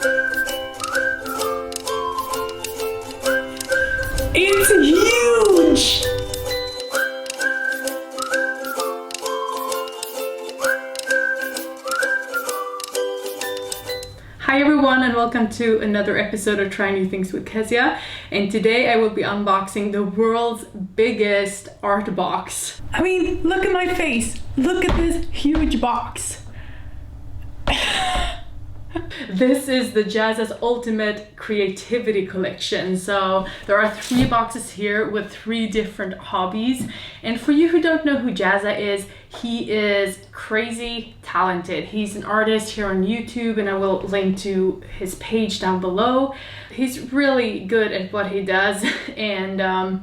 It's huge! Hi everyone and welcome to another episode of Try New Things with Kezia, and today I will be unboxing the world's biggest art box. I mean, look at my face! Look at this huge box! This is the Jazza's Ultimate Creativity Collection. So there are 3 boxes here with 3 different hobbies. And for you who don't know who Jazza is, he is crazy talented. He's an artist here on YouTube, and I will link to his page down below. He's really good at what he does, and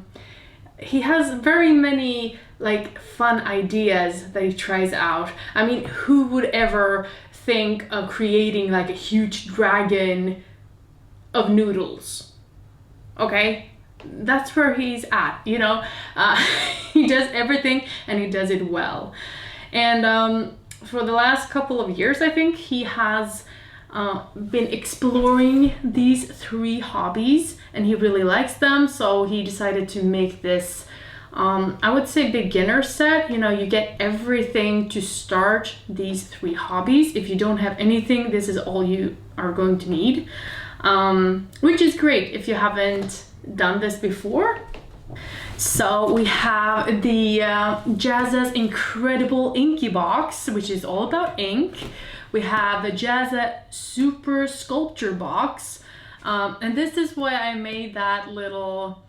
he has very many like fun ideas that he tries out. I mean, who would ever think of creating like a huge dragon of noodles? Okay, that's where he's at, you know. He does everything and he does it well. And for the last couple of years, I think he has been exploring these 3 hobbies and he really likes them, so he decided to make this I would say beginner set. You know, you get everything to start these 3 hobbies. If you don't have anything, this is all you are going to need, which is great if you haven't done this before. So we have the Jazza's incredible inky box, which is all about ink. We have the Jazza Super Sculpture box, and this is why I made that little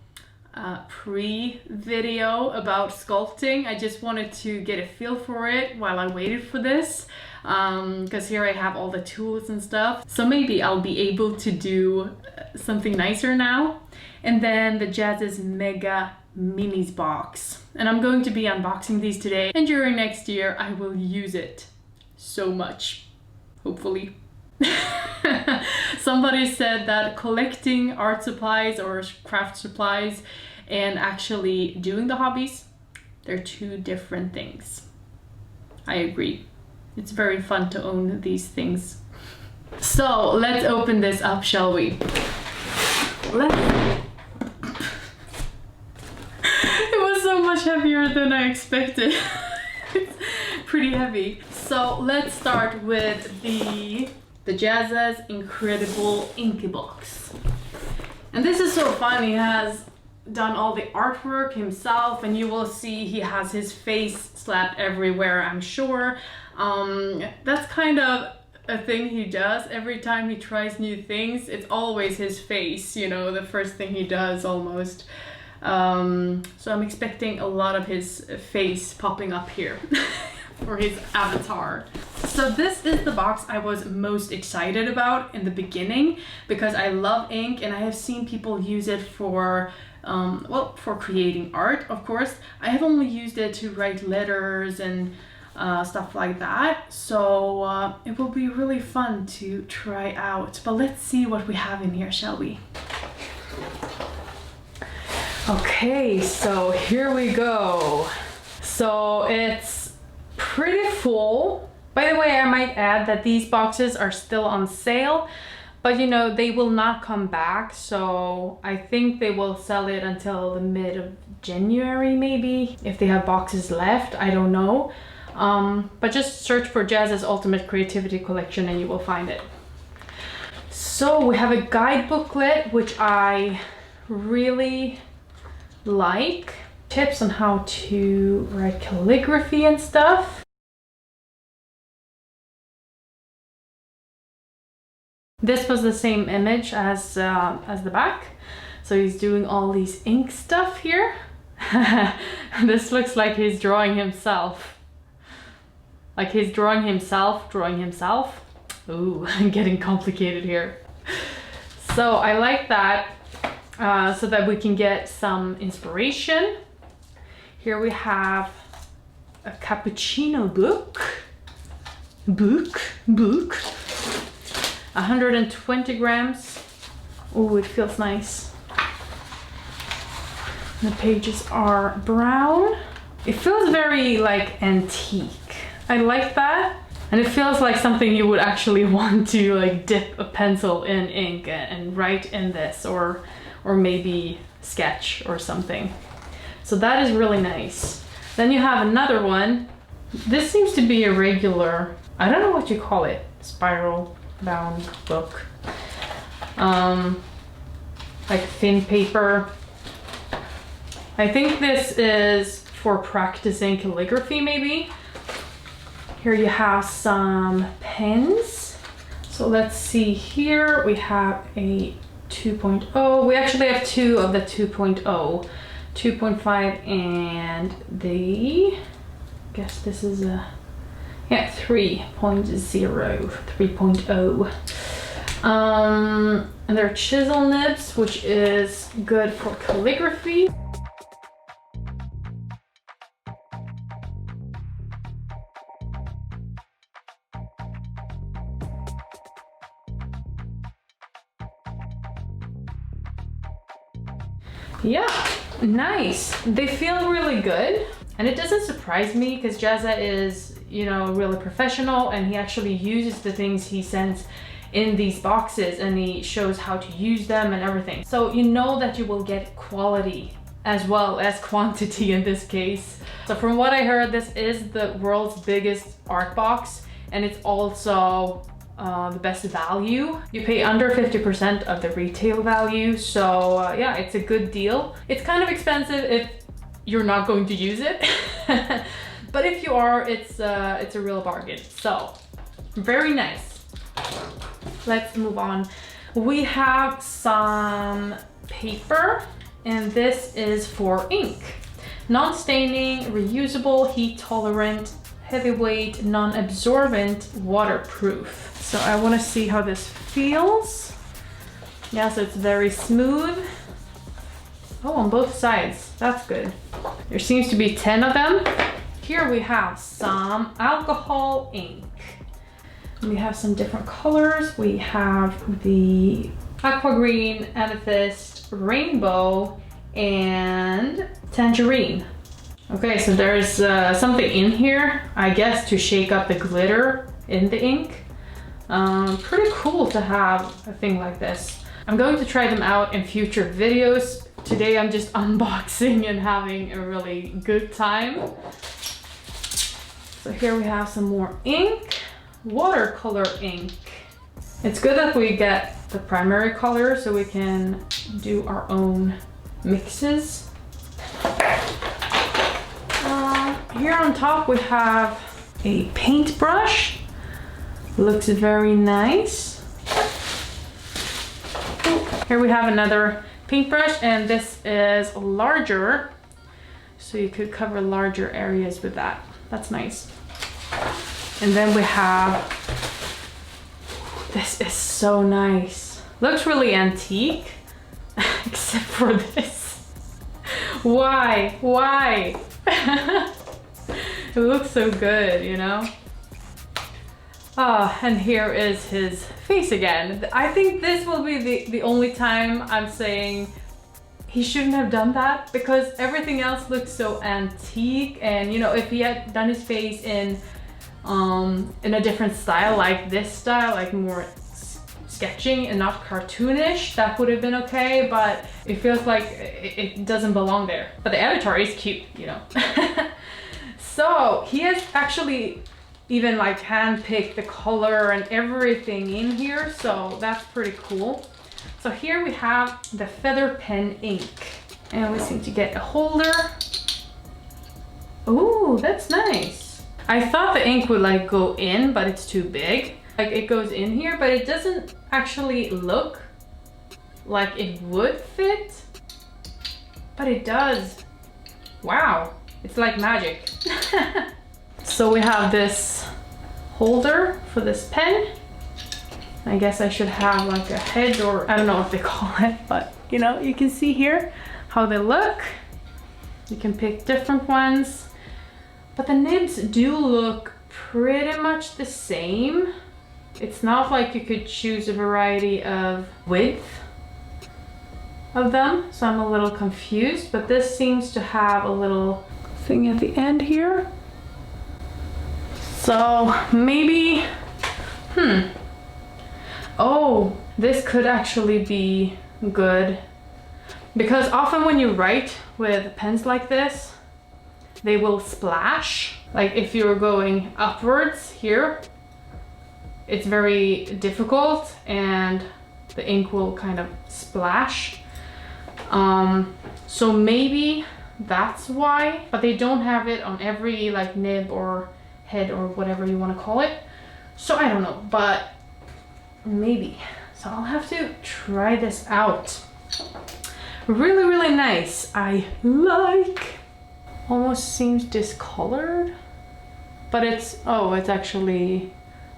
pre-video about sculpting. I just wanted to get a feel for it while I waited for this, because here I have all the tools and stuff. So maybe I'll be able to do something nicer now. And then the Jazza's Mega Minis box. And I'm going to be unboxing these today, and during next year I will use it so much, hopefully. Somebody said that collecting art supplies or craft supplies and actually doing the hobbies, they're 2 different things. I agree. It's very fun to own these things. So let's open this up, shall we? It was so much heavier than I expected. It's pretty heavy. So let's start with the Jazza's incredible inky box. And this is so fun. He has done all the artwork himself, and you will see he has his face slapped everywhere, I'm sure. That's kind of a thing he does every time he tries new things. It's always his face, you know, the first thing he does almost. So I'm expecting a lot of his face popping up here for his avatar. So this is the box I was most excited about in the beginning, because I love ink and I have seen people use it for well, for creating art, of course. I have only used it to write letters and stuff like that, so it will be really fun to try out. But let's see what we have in here, shall we? Okay, so here we go. So it's pretty full. By the way, I might add that these boxes are still on sale, but you know, they will not come back, so I think they will sell it until the mid of January maybe, if they have boxes left. I don't know. But just search for Jazza's Ultimate Creativity Collection and you will find it. So we have a guide booklet, which I really like. Tips on how to write calligraphy and stuff. This was the same image as the back. So he's doing all these ink stuff here. This looks like he's drawing himself. Like he's drawing himself. Ooh, getting complicated here. So I like that, so that we can get some inspiration. Here we have a cappuccino book. 120 grams. Oh, it feels nice. The pages are brown. It feels very like antique. I like that. And it feels like something you would actually want to like dip a pencil in ink and write in this, or maybe sketch or something. So that is really nice. Then you have another one. This seems to be a regular, I don't know what you call it, spiral bound book. Like thin paper. I think this is for practicing calligraphy maybe. Here you have some pens. So let's see here. We have a 2.0. We actually have two of the 2.0. 2.5 and the, I guess this is a, yeah, 3.0. 3.0. And they're chisel nibs, which is good for calligraphy. Yeah, nice. They feel really good. And it doesn't surprise me because Jazza is, you know, really professional, and he actually uses the things he sends in these boxes, and he shows how to use them and everything. So you know that you will get quality as well as quantity in this case. So from what I heard, this is the world's biggest art box, and it's also the best value. You pay under 50% of the retail value. So yeah, it's a good deal. It's kind of expensive if you're not going to use it. But if you are, it's a real bargain. So very nice. Let's move on. We have some paper, and this is for ink. Non-staining, reusable, heat tolerant, heavyweight, non-absorbent, waterproof. So I want to see how this feels. Yeah, so it's very smooth. Oh, on both sides. That's good. There seems to be 10 of them. Here we have some alcohol ink. We have some different colors. We have the aqua green, amethyst, rainbow, and tangerine. Okay, so there's something in here, I guess, to shake up the glitter in the ink. Pretty cool to have a thing like this. I'm going to try them out in future videos. Today I'm just unboxing and having a really good time. So here we have some more ink. Watercolor ink. It's good that we get the primary color so we can do our own mixes. Here on top we have a paintbrush. Looks very nice. Here we have another paintbrush, and this is larger, so you could cover larger areas with that. That's nice. And then we have, this is so nice. Looks really antique, except for this. Why? Why? It looks so good, you know? Oh, and here is his face again. I think this will be the only time I'm saying he shouldn't have done that, because everything else looks so antique. And you know, if he had done his face in a different style, like this style, like more sketching and not cartoonish, that would have been okay, but it feels like it doesn't belong there. But the avatar is cute, you know. So he has actually even like hand-picked the color and everything in here, so that's pretty cool. So here we have the feather pen ink, and we seem to get a holder. Ooh, that's nice. I thought the ink would like go in, but it's too big. Like it goes in here, but it doesn't actually look like it would fit, but it does. Wow, it's like magic. So we have this holder for this pen. I guess I should have like a head, or I don't know what they call it, but you know, you can see here how they look. You can pick different ones, but the nibs do look pretty much the same. It's not like you could choose a variety of width of them, so I'm a little confused, but this seems to have a little thing at the end here. So maybe, oh, this could actually be good, because often when you write with pens like this, they will splash. Like if you're going upwards here, it's very difficult and the ink will kind of splash. So maybe that's why, but they don't have it on every like nib or head or whatever you want to call it. So I don't know, but maybe. So I'll have to try this out. Really, really nice. I like. Almost seems discolored, but it's, oh, it's actually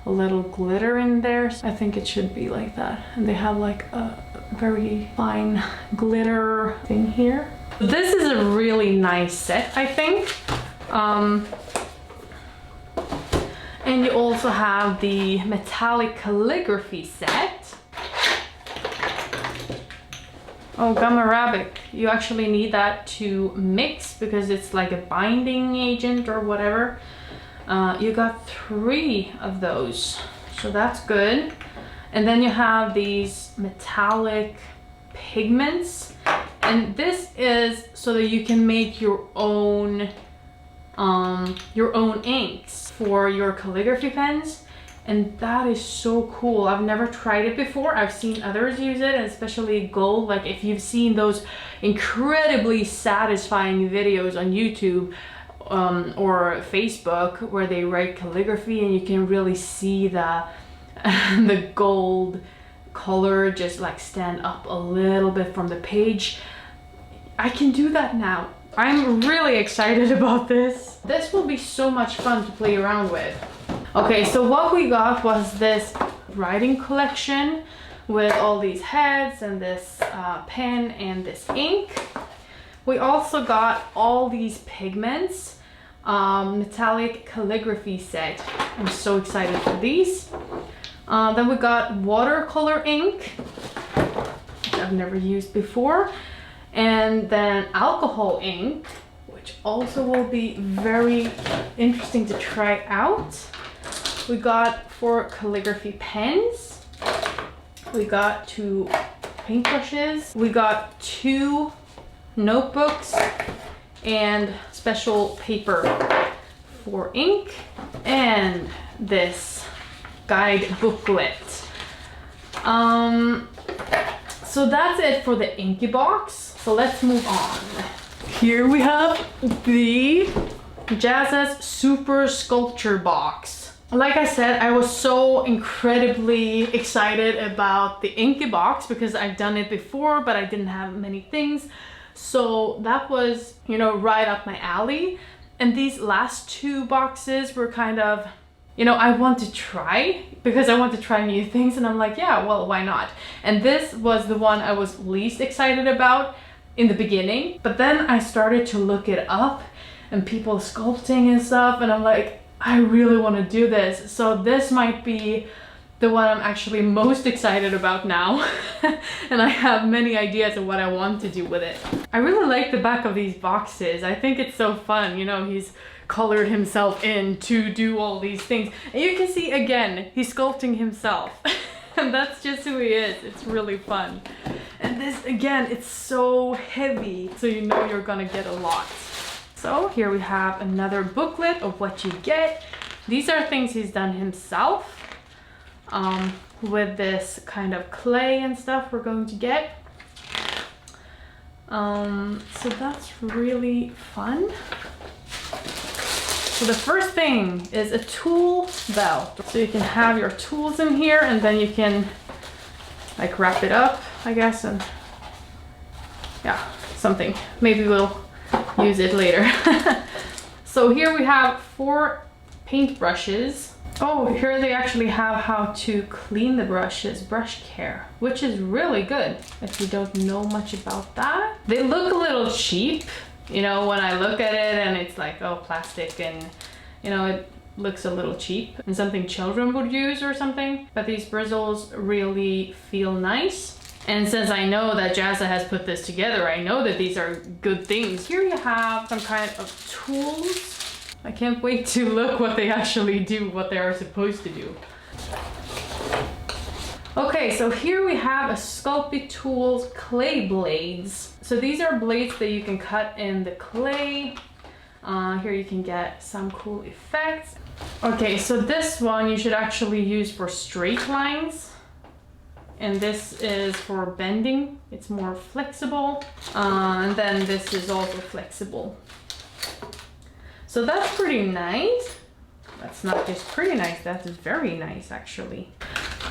a little glitter in there. I think it should be like that. And they have like a very fine glitter thing here. This is a really nice set, I think. And you also have the metallic calligraphy set. Oh, gum arabic. You actually need that to mix because it's like a binding agent or whatever. You got 3 of those, so that's good. And then you have these metallic pigments, and this is so that you can make your own inks for your calligraphy pens. And that is so cool. I've never tried it before. I've seen others use it, especially gold. Like if you've seen those incredibly satisfying videos on YouTube or Facebook where they write calligraphy and you can really see the the gold color just like stand up a little bit from the page. I can do that now. I'm really excited about this. This will be so much fun to play around with. Okay, so what we got was this writing collection with all these heads and this pen and this ink. We also got all these pigments, metallic calligraphy set. I'm so excited for these. Then we got watercolor ink, which I've never used before. And then alcohol ink, which also will be very interesting to try out. We got 4 calligraphy pens. We got 2 paintbrushes. We got 2 notebooks and special paper for ink. And this guide booklet. So that's it for the inky box. So let's move on. Here we have the Jazza's Super Sculpture box. Like I said, I was so incredibly excited about the inky box because I've done it before, but I didn't have many things. So that was, you know, right up my alley. And these last 2 boxes were kind of, you know, I want to try because I want to try new things. And I'm like, yeah, well, why not? And this was the one I was least excited about in the beginning. But then I started to look it up and people sculpting and stuff. And I'm like, I really want to do this. So this might be the one I'm actually most excited about now. And I have many ideas of what I want to do with it. I really like the back of these boxes. I think it's so fun. You know, he's colored himself in to do all these things. And you can see again, he's sculpting himself. And that's just who he is. It's really fun. And this again, it's so heavy. So you know you're gonna get a lot. So here we have another booklet of what you get. These are things he's done himself with this kind of clay and stuff we're going to get. So that's really fun. So the first thing is a tool belt. So you can have your tools in here and then you can like wrap it up, I guess, and yeah, something. Maybe we'll use it later. So here we have 4 paintbrushes. Oh, here they actually have how to clean the brushes, brush care, which is really good if you don't know much about that. They look a little cheap, you know, when I look at it and it's like, oh, plastic, and you know, it looks a little cheap and something children would use or something. But these bristles really feel nice. And since I know that Jazza has put this together, I know that these are good things. Here you have some kind of tools. I can't wait to look what they actually do, what they are supposed to do. Okay, so here we have a Sculpey Tools clay blades. So these are blades that you can cut in the clay. Here you can get some cool effects. Okay, so this one you should actually use for straight lines. And this is for bending. It's more flexible. And then this is also flexible. So that's pretty nice. That's not just pretty nice, that's very nice actually.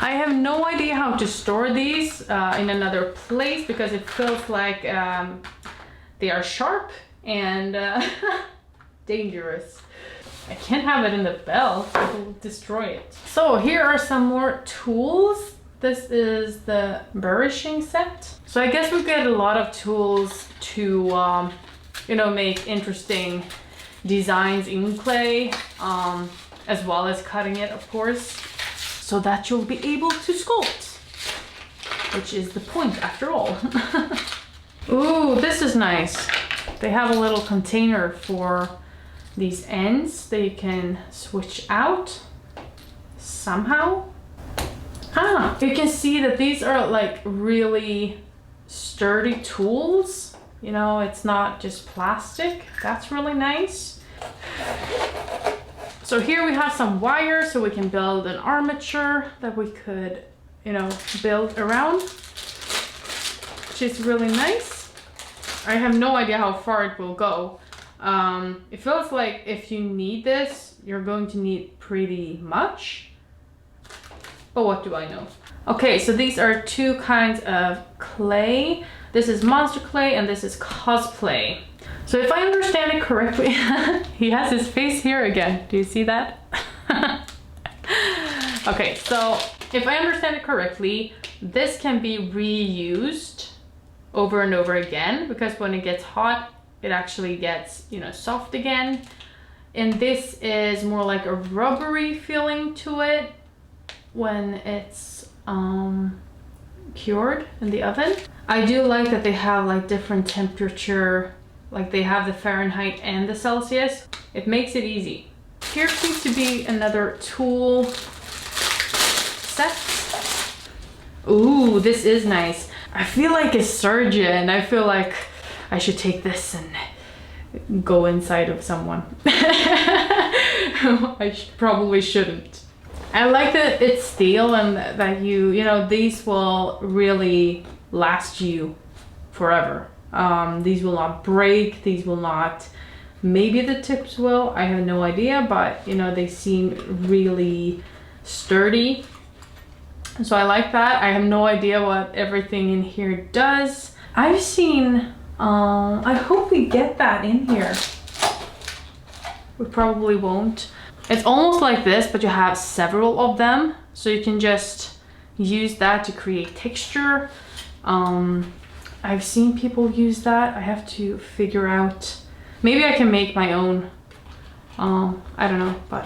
I have no idea how to store these in another place because it feels like they are sharp and dangerous. I can't have it in the belt, it will destroy it. So here are some more tools. This is the burishing set. So I guess we get a lot of tools to, you know, make interesting designs in clay, as well as cutting it, of course, so that you'll be able to sculpt, which is the point after all. Ooh, this is nice. They have a little container for these ends that you can switch out somehow. You can see that these are like really sturdy tools. You know, it's not just plastic. That's really nice. So here we have some wire so we can build an armature that we could, you know, build around, which is really nice. I have no idea how far it will go. It feels like if you need this, you're going to need pretty much. But what do I know? Okay, so these are two kinds of clay. This is monster clay and this is cosplay. So if I understand it correctly, he has his face here again. Do you see that? Okay, so if I understand it correctly, this can be reused over and over again because when it gets hot, it actually gets, you know, soft again. And this is more like a rubbery feeling to it when it's cured in the oven. I do like that they have like different temperature, like they have the Fahrenheit and the Celsius. It makes it easy. Here seems to be another tool set. Ooh, this is nice. I feel like a surgeon. I feel like I should take this and go inside of someone. I probably shouldn't. I like that it's steel and that you know, these will really last you forever. These will not break, these will not, maybe the tips will, I have no idea, but you know, they seem really sturdy. So I like that. I have no idea what everything in here does. I've seen, I hope we get that in here. We probably won't. It's almost like this, but you have several of them. So you can just use that to create texture. I've seen people use that. I have to figure out, maybe I can make my own. I don't know, but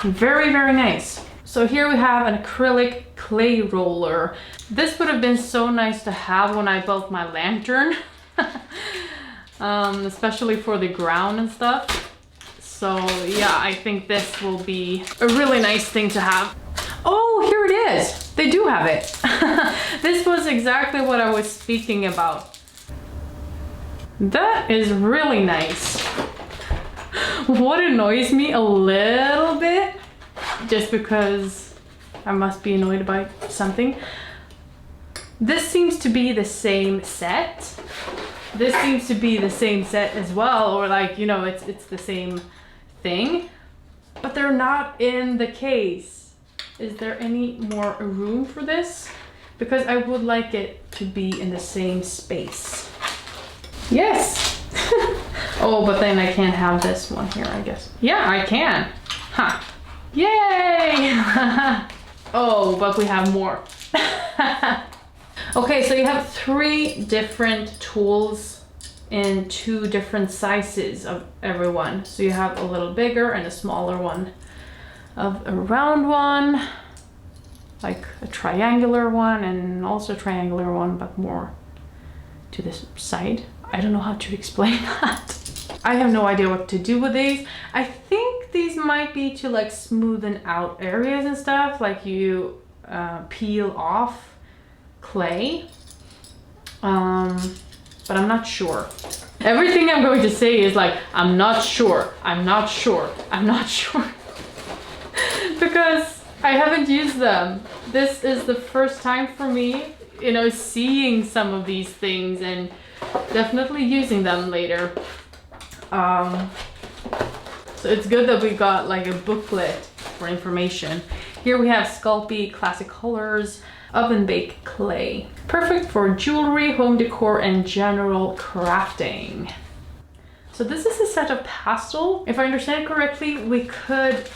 very, very nice. So here we have an acrylic clay roller. This would have been so nice to have when I built my lantern, especially for the ground and stuff. So yeah, I think this will be a really nice thing to have. Oh, here it is. They do have it. This was exactly what I was speaking about. That is really nice. What annoys me a little bit, just because I must be annoyed by something. This seems to be the same set. This seems to be the same set as well, or like, you know, it's the same thing, but they're not in the case. Is there any more room for this? Because I would like it to be in the same space. Yes. Oh, but then I can't have this one here, I guess. Yeah, I can. Huh. Yay! Oh, but we have more. Okay, so you have 3 different tools in 2 different sizes of every one. So you have a little bigger and a smaller one, of a round one, like a triangular one, and also a triangular one, but more to this side. I don't know how to explain that. I have no idea what to do with these. I think these might be to like smoothen out areas and stuff, like you peel off clay. But I'm not sure. Everything I'm going to say is like, I'm not sure, I'm not sure, I'm not sure. Because I haven't used them. This is the first time for me, you know, seeing some of these things and definitely using them later. So it's good that we got like a booklet for information. Here we have Sculpey Classic Colors Oven Bake Clay. Perfect for jewelry, home decor, and general crafting. So this is a set of pastel. If I understand correctly, we could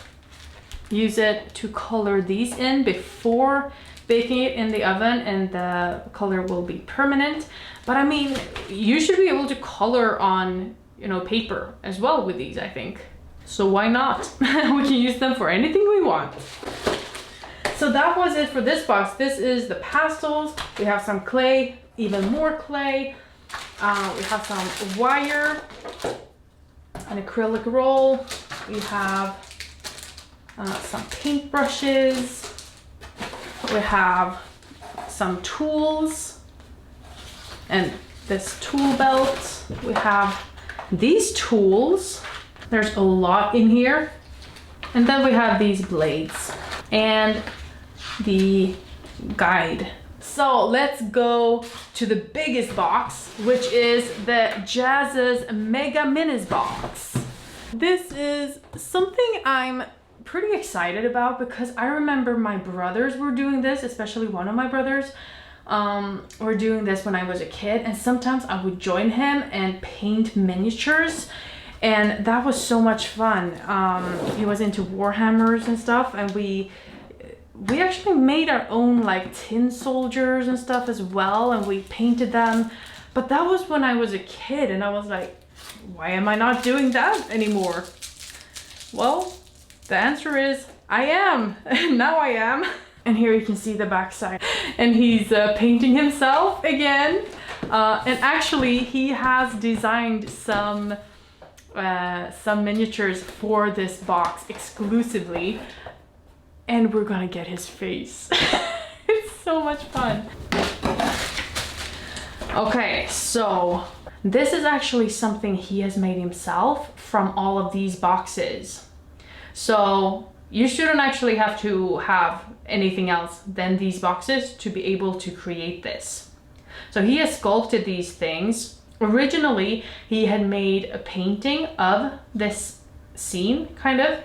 use it to color these in before baking it in the oven, and the color will be permanent. But I mean, you should be able to color on, you know, paper as well with these, I think. So why not? We can use them for anything we want. So that was it for this box. This is the pastels. We have some clay, even more clay. We have some wire, an acrylic roll. We have some paintbrushes. We have some tools and this tool belt. We have these tools. There's a lot in here. And then we have these blades and the guide. So let's go to the biggest box, which is the Jazza's Mega Minis box. This is something I'm pretty excited about because I remember my brothers were doing this, especially one of my brothers were doing this when I was a kid, and sometimes I would join him and paint miniatures, and that was so much fun. He was into Warhammers and stuff, and we actually made our own like tin soldiers and stuff as well, and we painted them. But that was when I was a kid, and I was like, why am I not doing that anymore? Well, the answer is I am. Now I am. And here you can see the backside, and he's painting himself again. And actually he has designed some miniatures for this box exclusively, and we're gonna get his face. It's so much fun. Okay, so this is actually something he has made himself from all of these boxes. So you shouldn't actually have to have anything else than these boxes to be able to create this. So he has sculpted these things. Originally, he had made a painting of this scene, kind of,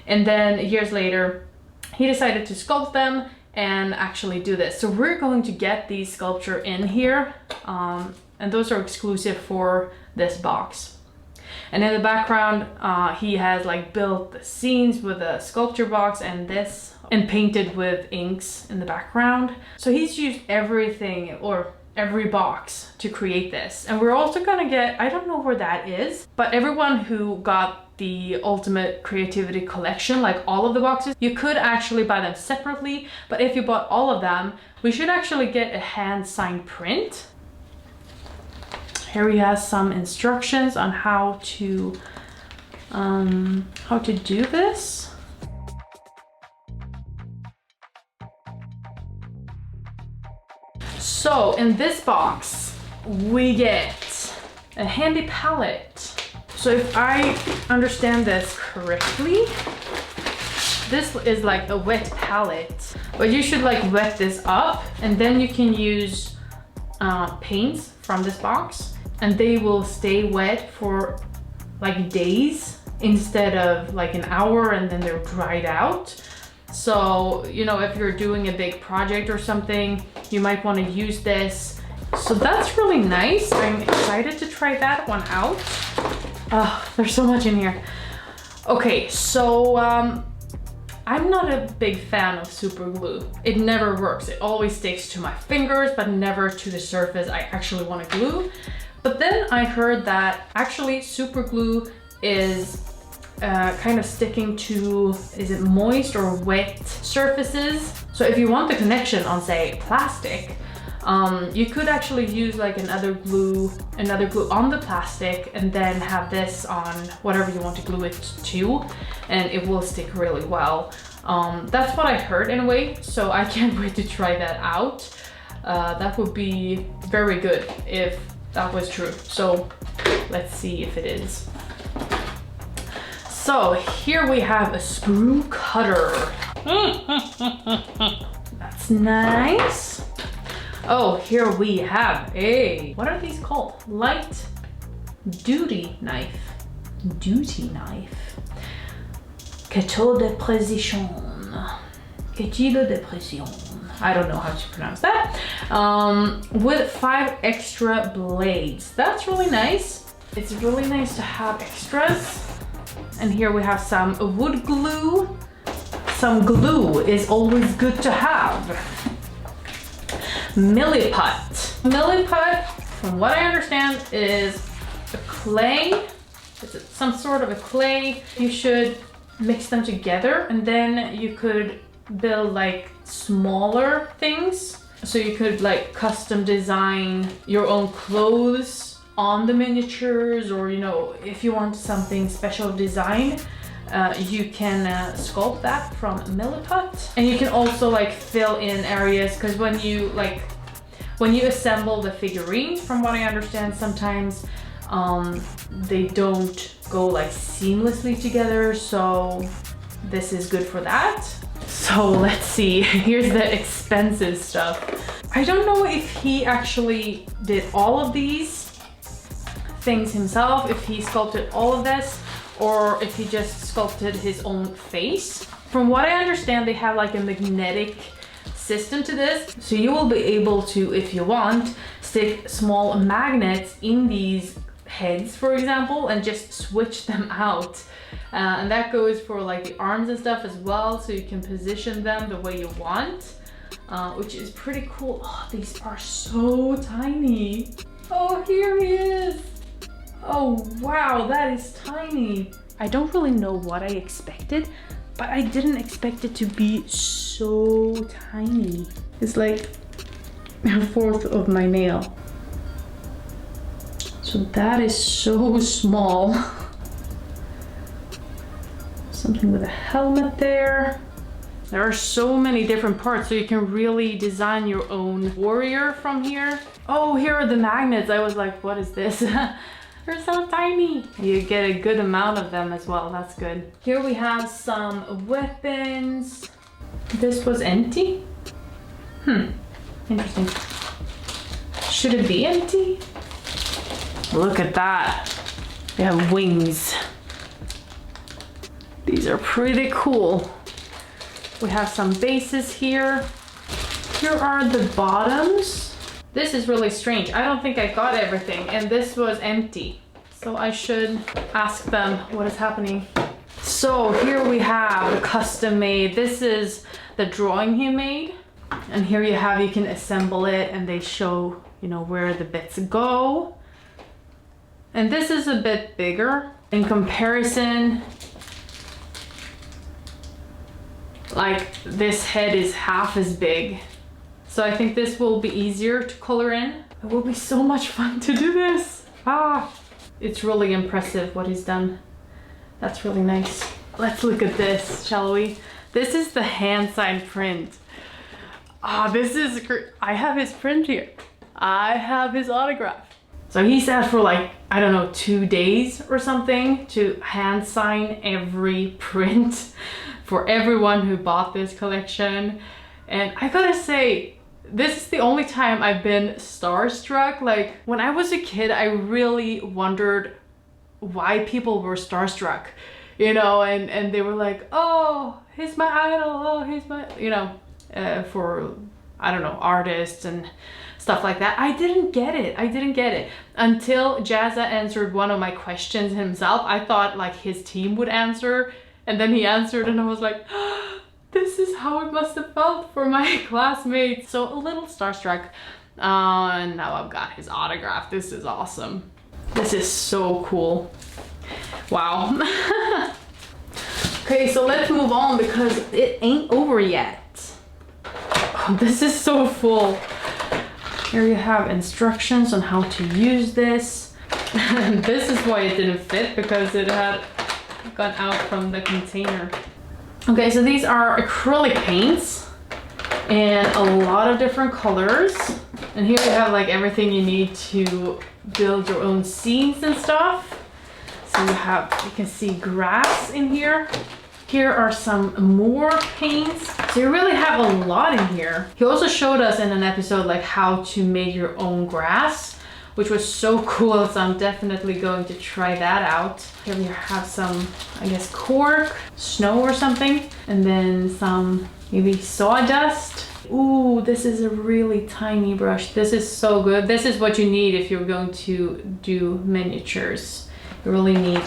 and then years later, he decided to sculpt them and actually do this. So we're going to get these sculpture in here, and those are exclusive for this box. And in the background, he has like built the scenes with a sculpture box and this, and painted with inks in the background. So he's used everything, or every box, to create this. And we're also gonna get, I don't know where that is, but everyone who got the Ultimate Creativity Collection, like all of the boxes, you could actually buy them separately. But if you bought all of them, we should actually get a hand-signed print. Here he has some instructions on how to do this. So in this box, we get a handy palette. So if I understand this correctly, this is like a wet palette, but you should like wet this up, and then you can use paints from this box, and they will stay wet for like days instead of like an hour, and then they're dried out. So, you know, if you're doing a big project or something, you might want to use this. So that's really nice. I'm excited to try that one out. Oh, there's so much in here. Okay, so I'm not a big fan of super glue. It never works. It always sticks to my fingers, but never to the surface I actually want to glue. But then I heard that actually super glue is kind of sticking to, is it moist or wet surfaces? So if you want the connection on, say, plastic, You could actually use like another glue on the plastic and then have this on whatever you want to glue it to, and it will stick really well. That's what I heard anyway, so I can't wait to try that out. That would be very good if that was true. So let's see if it is. So here we have a sprue cutter. That's nice. Oh, here we have a, what are these called? Light duty knife. Duty knife. Couteau de précision. Couteau de précision. I don't know how to pronounce that. With 5 extra blades. That's really nice. It's really nice to have extras. And here we have some wood glue. Some glue is always good to have. Milliput. Milliput, from what I understand, is a clay. It's some sort of a clay. You should mix them together and then you could build like smaller things. So you could like custom design your own clothes on the miniatures, or you know, if you want something special designed, you can sculpt that from Milliput. And you can also like fill in areas, because when you assemble the figurines, from what I understand, sometimes they don't go like seamlessly together, so this is good for that. So let's see, here's the expensive stuff. I don't know if he actually did all of these things himself, if he sculpted all of this, or if he just sculpted his own face. From what I understand, they have like a magnetic system to this, so you will be able to, if you want, stick small magnets in these heads, for example, and just switch them out. And that goes for like the arms and stuff as well, so you can position them the way you want, which is pretty cool. Oh, these are so tiny. Oh, here he is. Oh wow, that is tiny. I don't really know what I expected, but I didn't expect it to be so tiny. It's like 1/4 of my nail. So that is so small. Something with a helmet there. There are so many different parts, so you can really design your own warrior from here. Oh, here are the magnets. I was like, what is this? They're so tiny. You get a good amount of them as well. That's good. Here we have some weapons. This was empty. Interesting. Should it be empty? Look at that. They have wings. These are pretty cool. We have some bases here. Here are the bottoms. This is really strange. I don't think I got everything, and this was empty. So I should ask them what is happening. So here we have custom made. This is the drawing he made. And here you have, you can assemble it and they show, you know, where the bits go. And this is a bit bigger in comparison. Like this head is half as big. So I think this will be easier to color in. It will be so much fun to do this. It's really impressive what he's done. That's really nice. Let's look at this, shall we? This is the hand signed print. This is great. I have his print here. I have his autograph. So he sat for like, I don't know, 2 days or something to hand sign every print for everyone who bought this collection. And I gotta say, this is the only time I've been starstruck. Like when I was a kid, I really wondered why people were starstruck, you know, and they were like, oh, he's my idol, oh, he's my, you know, for, I don't know, artists and stuff like that. I didn't get it. I didn't get it until Jazza answered one of my questions himself. I thought like his team would answer, and then he answered and I was like, this is how it must have felt for my classmates. So a little starstruck. And now I've got his autograph. This is awesome. This is so cool. Wow. Okay, so let's move on because it ain't over yet. Oh, this is so full. Here you have instructions on how to use this. This is why it didn't fit, because it had gone out from the container. Okay, so these are acrylic paints in a lot of different colors. And here you have like everything you need to build your own scenes and stuff. So you can see grass in here. Here are some more paints. So you really have a lot in here. He also showed us in an episode like how to make your own grass, which was so cool. So I'm definitely going to try that out. Here we have some, I guess, cork, snow or something, and then some maybe sawdust. Ooh, this is a really tiny brush. This is so good. This is what you need if you're going to do miniatures. You really need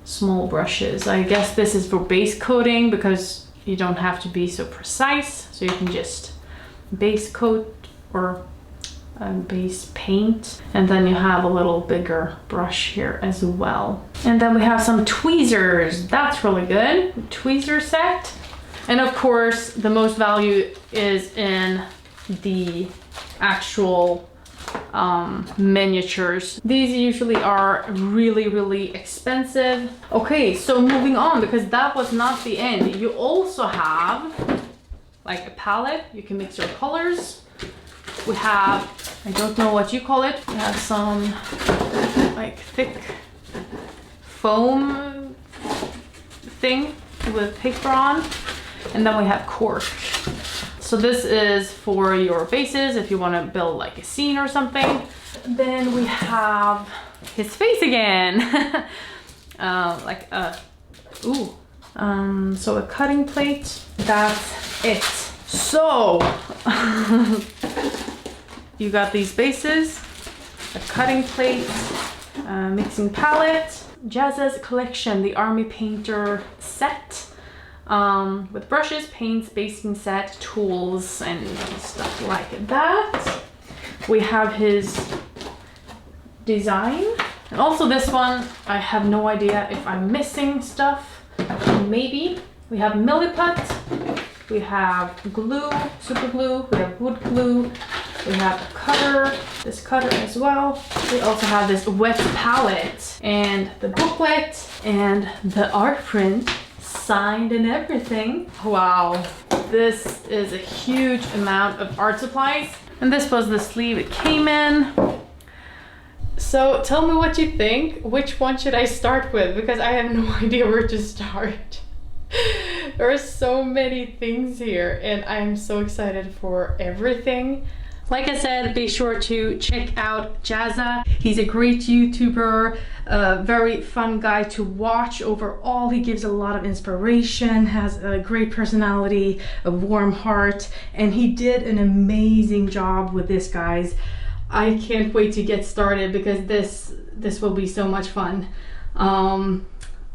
small brushes. I guess this is for base coating because you don't have to be so precise. So you can just base coat or base paint. And then you have a little bigger brush here as well. And then we have some tweezers. That's really good. Tweezer set. And of course, the most value is in the actual miniatures. These usually are really, really expensive. Okay, so moving on, because that was not the end. You also have like a palette. You can mix your colors. We have, I don't know what you call it. We have some like thick foam thing with paper on. And then we have cork. So this is for your bases if you want to build like a scene or something. Then we have his face again. So a cutting plate. That's it. So you got these bases, a cutting plate, mixing palette, Jazza's collection, the Army Painter set. With brushes, paints, basing set, tools, and stuff like that. We have his design. And also this one, I have no idea if I'm missing stuff. Maybe. We have milliput. We have glue, super glue. We have wood glue. We have a cutter, this cutter as well. We also have this wet palette and the booklet and the art print. Signed and everything. Wow, this is a huge amount of art supplies. And this was the sleeve it came in. So tell me what you think. Which one should I start with? Because I have no idea where to start. There are so many things here and I'm so excited for everything. Like I said, be sure to check out Jazza. He's a great YouTuber, a very fun guy to watch overall. He gives a lot of inspiration, has a great personality, a warm heart, and he did an amazing job with this, guys. I can't wait to get started because this will be so much fun.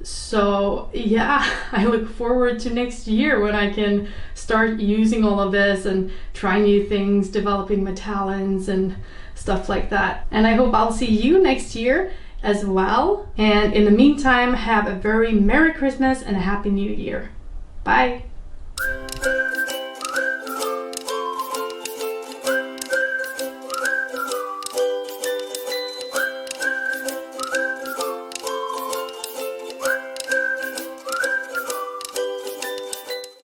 So yeah, I look forward to next year when I can start using all of this and try new things, developing my talents and stuff like that. And I hope I'll see you next year as well. And in the meantime, have a very Merry Christmas and a Happy New Year. Bye.